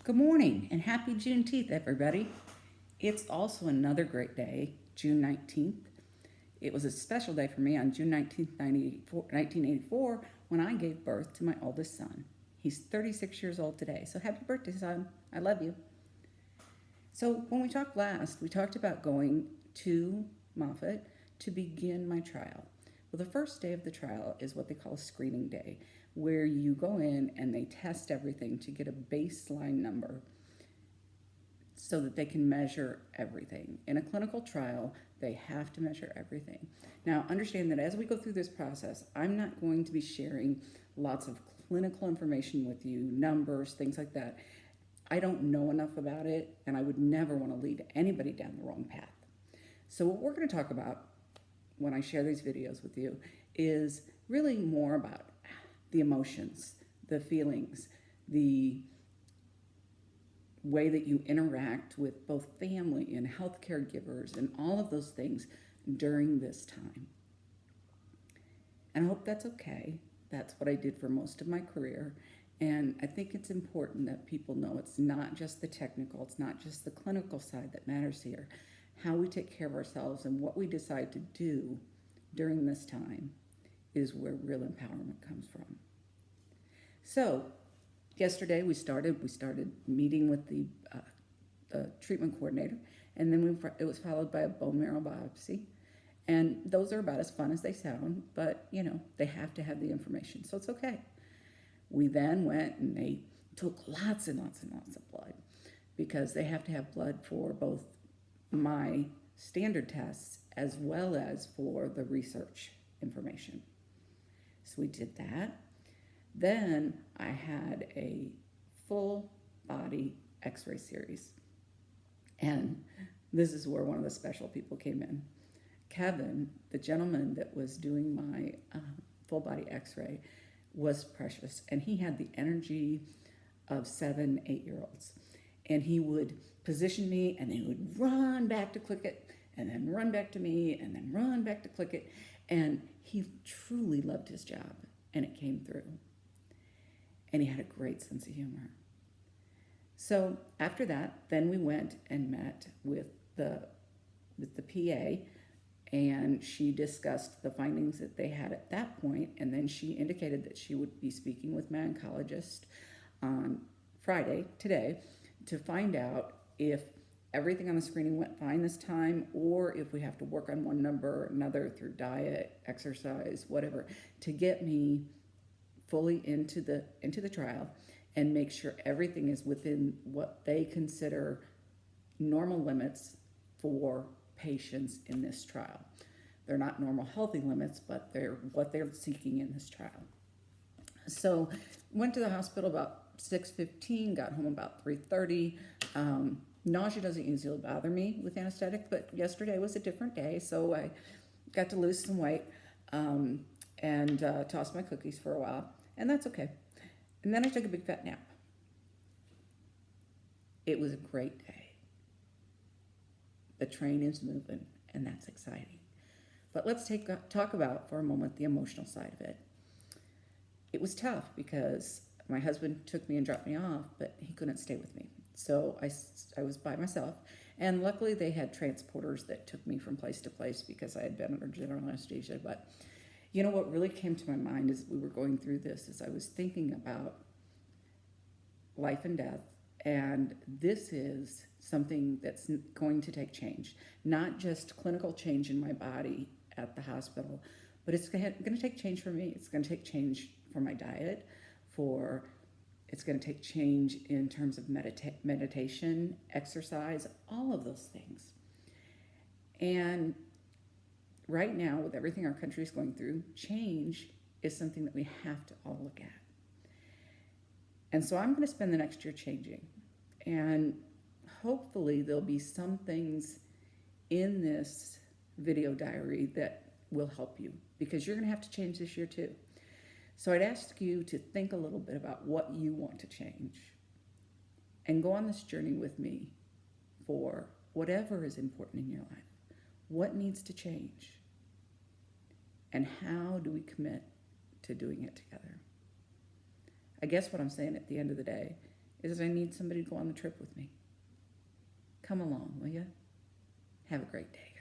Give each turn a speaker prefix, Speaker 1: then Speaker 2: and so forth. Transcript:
Speaker 1: Good morning and happy Juneteenth, everybody. It's also another great day, June 19th. It was a special day for me on June 19th, 1984, when I gave birth to my oldest son. He's 36 years old today, so happy birthday, son. I love you. So when we talked last, we talked about going to Moffitt to begin my trial. Well, the first day of the trial is what they call a screening day, where you go in and they test everything to get a baseline number so that they can measure everything. In a clinical trial, they have to measure everything. Now, understand that as we go through this process, I'm not going to be sharing lots of clinical information with you, numbers, things like that. I don't know enough about it, and I would never want to lead anybody down the wrong path. So what we're going to talk about when I share these videos with you is really more about the emotions, the feelings, the way that you interact with both family and health caregivers and all of those things during this time. And I hope that's okay. That's what I did for most of my career. And I think it's important that people know it's not just the technical, it's not just the clinical side that matters here. How we take care of ourselves and what we decide to do during this time is where real empowerment comes from. So yesterday we started meeting with the treatment coordinator, and then it was followed by a bone marrow biopsy. And those are about as fun as they sound, but they have to have the information, so it's okay. We then went and they took lots and lots and lots of blood because they have to have blood for both my standard tests as well as for the research information. So we did that. Then I had a full body x-ray series. And this is where one of the special people came in. Kevin, the gentleman that was doing my full body x-ray, was precious. And he had the energy of 7, 8-year-olds. And he would position me and then he would run back to click it and then run back to me and then run back to click it. And he truly loved his job, and it came through. And he had a great sense of humor. So after that, then we went and met with the PA, and she discussed the findings that they had at that point, and then she indicated that she would be speaking with my oncologist on Friday, today, to find out if everything on the screening went fine this time, or if we have to work on one number or another through diet, exercise, whatever, to get me fully into the trial and make sure everything is within what they consider normal limits for patients in this trial. They're not normal healthy limits, but they're what they're seeking in this trial. So went to the hospital about 6:15, got home about 3:30. Nausea doesn't usually bother me with anesthetic, but yesterday was a different day, so I got to lose some weight and tossed my cookies for a while, and that's okay. And then I took a big fat nap. It was a great day. The train is moving, and that's exciting. But let's talk about for a moment the emotional side of it. It was tough because my husband took me and dropped me off, but he couldn't stay with me. So I was by myself, and luckily they had transporters that took me from place to place because I had been under general anesthesia. But what really came to my mind as we were going through this is I was thinking about life and death, and this is something that's going to take change, not just clinical change in my body at the hospital, but it's going to take change for me. It's going to take change for my diet, it's going to take change in terms of meditation, exercise, all of those things. And right now, with everything our country is going through, change is something that we have to all look at. And so I'm going to spend the next year changing. And hopefully there'll be some things in this video diary that will help you, because you're going to have to change this year too. So I'd ask you to think a little bit about what you want to change and go on this journey with me for whatever is important in your life. What needs to change? And how do we commit to doing it together? I guess what I'm saying at the end of the day is I need somebody to go on the trip with me. Come along, will you? Have a great day.